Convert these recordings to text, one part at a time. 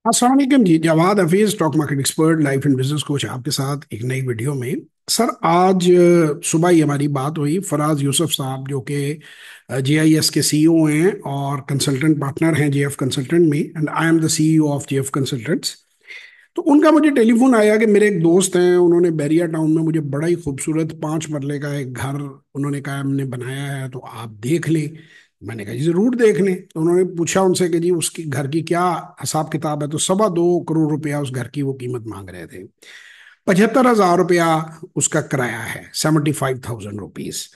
अस्सलाम वालेकुम जी। Jawad Hafeez, stock market expert, life and business coach, आपके साथ एक नई वीडियो में। सर, आज सुबह ही हमारी बात हुई। फराज यूसुफ साहब, जो कि जीआईएस के सीईओ हैं और कंसल्टेंट पार्टनर हैं जेएफ कंसल्टेंट में, and I am the CEO of JF consultants. तो उनका मुझे टेलीफोन आया कि मेरे एक दोस्त हैं, उन्होंने बैरिया टाउन में मुझे बड़ा ही खूबसूरत 5 मरले का एक घर, उन्होंने कहा हमने बनाया है तो आप देख लें। मैंने कहा जी जरूर देख लें। तो उन्होंने पूछा उनसे कि जी उसकी घर की क्या हिसाब किताब है, तो 2.25 करोड़ रुपया उस घर की वो कीमत मांग रहे थे। 75,000 रुपया उसका किराया है, 75,000 रुपीज।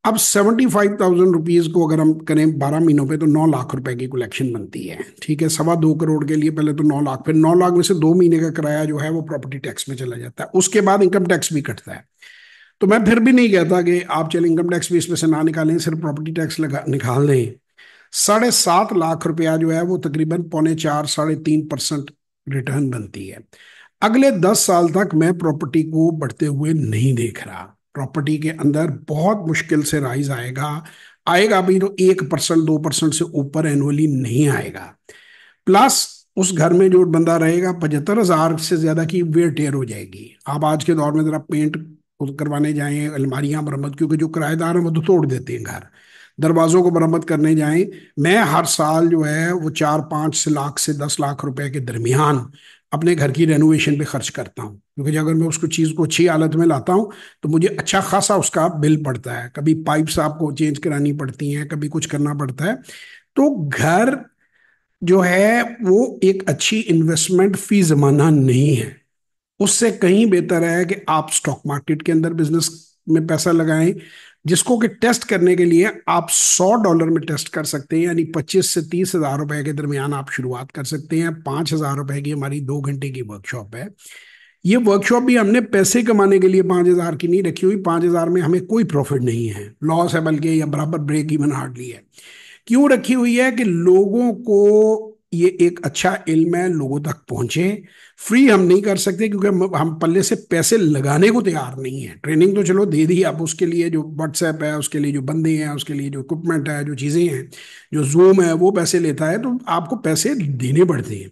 अब 75,000 रुपीज को अगर हम करें 12 महीनों पे, तो 9 लाख रुपए की कलेक्शन बनती है। ठीक है, 2.25 करोड़ के लिए पहले तो 9 लाख, फिर 9 लाख में से 2 महीने का किराया जो है वो प्रॉपर्टी टैक्स में चला जाता है, उसके बाद इनकम टैक्स भी कटता है। तो मैं फिर भी नहीं कहता कि आप चले इनकम टैक्स भी इसमें से ना निकालें, सिर्फ प्रॉपर्टी टैक्स लगा निकाल दें। 7.5 लाख रुपया जो है वो तकरीबन 2.25 3.5% रिटर्न बनती है। अगले 10 साल तक मैं प्रॉपर्टी को बढ़ते हुए नहीं देख रहा। प्रॉपर्टी के अंदर बहुत मुश्किल से राइज आएगा। आएगा भी तो 1% 2% से ऊपर एनुअली नहीं आएगा। प्लस उस घर में जो बंदा रहेगा, 75,000 से ज्यादा की वेयर टेयर हो जाएगी। आप आज के दौर में जरा पेंट करवाने जाएं, अलमारियां मरम्मत, क्योंकि जो किराएदार हैं वो तो तोड़ देते हैं घर, दरवाजों को मरम्मत करने जाएं। मैं हर साल जो है वो 4-5 लाख से 10 लाख रुपए के दरमियान अपने घर की रेनोवेशन पे खर्च करता हूँ, क्योंकि अगर मैं उसको चीज को अच्छी हालत में लाता हूँ तो मुझे अच्छा खासा उसका बिल पड़ता है। कभी पाइप्स आपको चेंज करानी पड़ती हैं, कभी कुछ करना पड़ता है। तो घर जो है वो एक अच्छी इन्वेस्टमेंट फी जमाना नहीं है। उससे कहीं बेहतर है कि आप स्टॉक मार्केट के अंदर बिजनेस में पैसा लगाएं, जिसको कि टेस्ट करने के लिए आप $100 में टेस्ट कर सकते हैं, यानी 25 से 30 हजार रुपए के दरमियान आप शुरुआत कर सकते हैं। 5 हजार रुपए की हमारी 2 घंटे की वर्कशॉप है। ये वर्कशॉप भी हमने पैसे कमाने के लिए 5 हजार की नहीं रखी हुई। 5 हजार में हमें कोई प्रॉफिट नहीं है, लॉस है बल्कि, या बराबर ब्रेक इवन हार्डली है। क्यों रखी हुई है कि लोगों को ये एक अच्छा इल्म है, लोगों तक पहुंचे। फ्री हम नहीं कर सकते, क्योंकि हम पल्ले से पैसे लगाने को तैयार नहीं है। ट्रेनिंग तो चलो दे दी, अब उसके लिए जो व्हाट्सएप है, उसके लिए जो बंदे हैं, उसके लिए जो इक्विपमेंट है, जो चीजें हैं, जो जूम है, वो पैसे लेता है, तो आपको पैसे देने पड़ते हैं।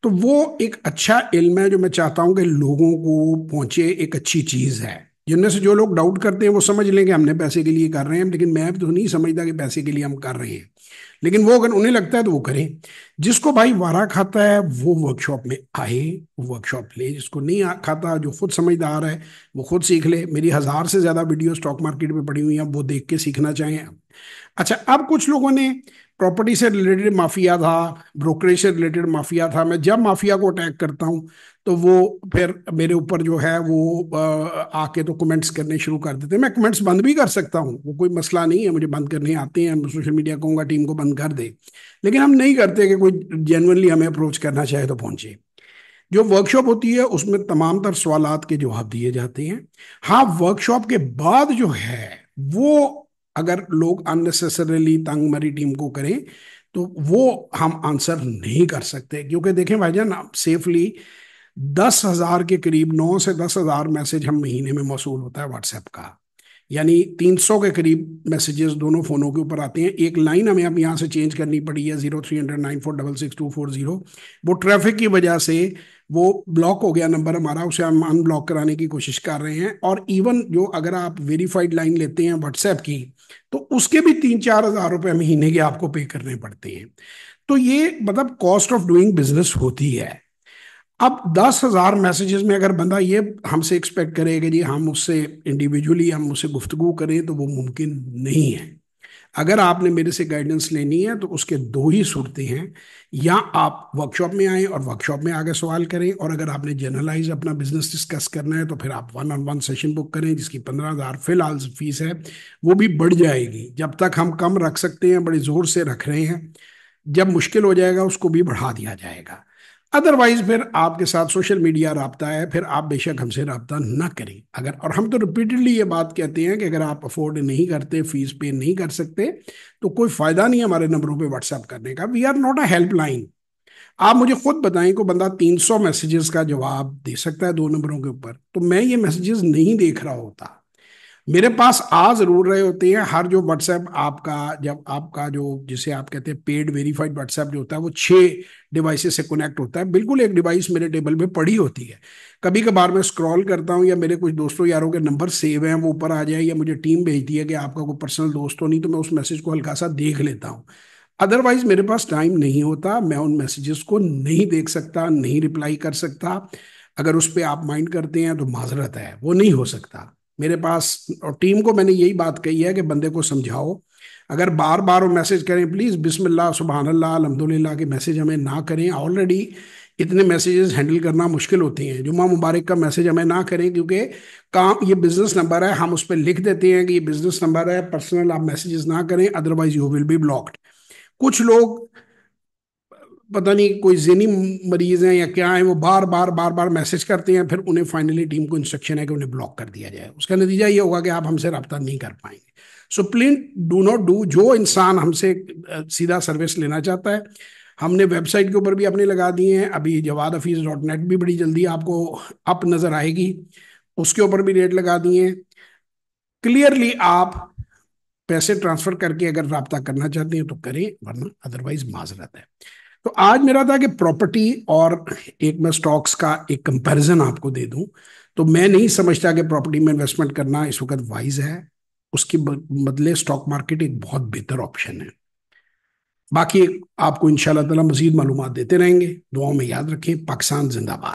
तो वो एक अच्छा इल्म है जो मैं चाहता हूं कि लोगों को पहुंचे, एक अच्छी चीज है। जिनमें से जो लोग डाउट करते हैं वो समझ लें कि हमने पैसे के लिए कर रहे हैं, लेकिन मैं तो नहीं समझता कि पैसे के लिए हम कर रहे हैं। लेकिन वो अगर उन्हें लगता है तो वो करें। जिसको भाई वारा खाता है वो वर्कशॉप में आए, वो वर्कशॉप ले। जिसको नहीं खाता, जो खुद समझदार है, वो खुद सीख ले। मेरी 1000 से ज्यादा वीडियो स्टॉक मार्केट में पड़ी हुई हैं, वो देख के सीखना चाहें। अच्छा, अब कुछ लोगों ने प्रॉपर्टी से रिलेटेड माफिया था, ब्रोकरेज से रिलेटेड माफिया था। मैं जब माफिया को अटैक करता हूं तो वो फिर मेरे ऊपर जो है वो आके तो कमेंट्स करने शुरू कर देते हैं। मैं कमेंट्स बंद भी कर सकता हूं, वो कोई मसला नहीं है, मुझे बंद करने आते हैं। मैं सोशल मीडिया कहूंगा टीम को बंद कर दे, लेकिन हम नहीं करते कि कोई जेनुअनली हमें अप्रोच करना चाहे तो पहुंचे। जो वर्कशॉप होती है उसमें तमाम तर सवालात के जवाब दिए जाते हैं। हाँ, वर्कशॉप के बाद जो है वो, अगर लोग अननेसेसरीली तंग मरी टीम को करें तो वो हम आंसर नहीं कर सकते। क्योंकि देखें भाईजान, सेफली 10 हजार के करीब, 9 से 10 हजार मैसेज हम महीने में मौसूल होता है व्हाट्सएप का। यानी 300 के करीब मैसेजेस दोनों फोनों के ऊपर आते हैं। एक लाइन हमें अब यहाँ से चेंज करनी पड़ी है, 030094666240। वो ट्रैफिक की वजह से वो ब्लॉक हो गया नंबर हमारा, उसे हम अनब्लॉक कराने की कोशिश कर रहे हैं। और इवन जो अगर आप वेरीफाइड लाइन लेते हैं व्हाट्सएप की, तो उसके भी 3-4 हजार रुपए महीने के आपको पे करने पड़ते हैं। तो ये मतलब कॉस्ट ऑफ डूइंग बिजनेस होती है। अब 10 हजार मैसेजेस में अगर बंदा ये हमसे एक्सपेक्ट करे कि जी हम उससे इंडिविजुअली हम उससे गुफ्तगू करें, तो वो मुमकिन नहीं है। अगर आपने मेरे से गाइडेंस लेनी है तो उसके दो ही सूरतें हैं। या आप वर्कशॉप में आए और वर्कशॉप में आगे सवाल करें, और अगर आपने जनरलाइज अपना बिजनेस डिस्कस करना है तो फिर आप 1-on-1 सेशन बुक करें, जिसकी 15,000 फिलहाल फीस है। वो भी बढ़ जाएगी, जब तक हम कम रख सकते हैं बड़े जोर से रख रहे हैं। जब मुश्किल हो जाएगा उसको भी बढ़ा दिया जाएगा। अदरवाइज फिर आपके साथ सोशल मीडिया राब्ता है, फिर आप बेशक हमसे राब्ता ना करें। अगर, और हम तो रिपीटेडली ये बात कहते हैं कि अगर आप अफोर्ड नहीं करते, फीस पे नहीं कर सकते, तो कोई फायदा नहीं है हमारे नंबरों पे व्हाट्सएप करने का। We are not a helpline. आप मुझे खुद बताएं, को बंदा 300 मैसेजेस का जवाब दे सकता है 2 नंबरों के ऊपर, तो मैं ये मैसेजेस नहीं देख रहा होता। मेरे पास आ जरूर रहे होते हैं। हर जो व्हाट्सएप आपका, जब आपका जो जिसे आप कहते हैं पेड वेरीफाइड व्हाट्सएप जो होता है, वो 6 डिवाइसेस से कनेक्ट होता है। बिल्कुल एक डिवाइस मेरे टेबल पे पड़ी होती है। कभी कभार मैं स्क्रॉल करता हूँ या मेरे कुछ दोस्तों यारों के नंबर सेव हैं, वो ऊपर आ जाए, या मुझे टीम भेजती है कि आपका कोई पर्सनल दोस्त हो नहीं, तो मैं उस मैसेज को हल्का सा देख लेता हूँ। अदरवाइज मेरे पास टाइम नहीं होता, मैं उन मैसेजेस को नहीं देख सकता, नहीं रिप्लाई कर सकता। अगर उस पर आप माइंड करते हैं तो माजरत है, वो नहीं हो सकता मेरे पास। और टीम को मैंने यही बात कही है कि बंदे को समझाओ, अगर बार बार वो मैसेज करें, प्लीज बिस्मिल्लाह सुबहान अल्लाह अल्हम्दुलिल्लाह के मैसेज हमें ना करें। ऑलरेडी इतने मैसेजेस हैंडल करना मुश्किल होते हैं। जुम्मा मुबारक का मैसेज हमें ना करें, क्योंकि काम, ये बिजनेस नंबर है, हम उस पर लिख देते हैं कि ये बिजनेस नंबर है, पर्सनल आप मैसेजेस ना करें, otherwise you will be blocked. कुछ लोग पता नहीं कोई ज़हनी मरीज हैं या क्या है, वो बार बार बार बार मैसेज करते हैं, फिर उन्हें फाइनली टीम को इंस्ट्रक्शन है कि उन्हें ब्लॉक कर दिया जाए। उसका नतीजा ये होगा कि आप हमसे रब्ता नहीं कर पाएंगे। So please do not do. जो इंसान हमसे सीधा सर्विस लेना चाहता है, हमने वेबसाइट के ऊपर भी अपने लगा दिए हैं। अभी JawadHafiz.net भी बड़ी जल्दी आपको अप नजर आएगी, उसके ऊपर भी रेट लगा दिए हैं। क्लियरली आप पैसे ट्रांसफर करके अगर रब्ता करना चाहते हैं तो करें, वरना अदरवाइज माजरत है। तो आज मेरा था कि प्रॉपर्टी और एक मैं स्टॉक्स का एक कंपैरिजन आपको दे दूं। तो मैं नहीं समझता कि प्रॉपर्टी में इन्वेस्टमेंट करना इस वक्त वाइज है। उसके बदले स्टॉक मार्केट एक बहुत बेहतर ऑप्शन है। बाकी आपको इंशाल्लाह ताला मजीद मालूमात देते रहेंगे। दुआओं में याद रखें। पाकिस्तान जिंदाबाद।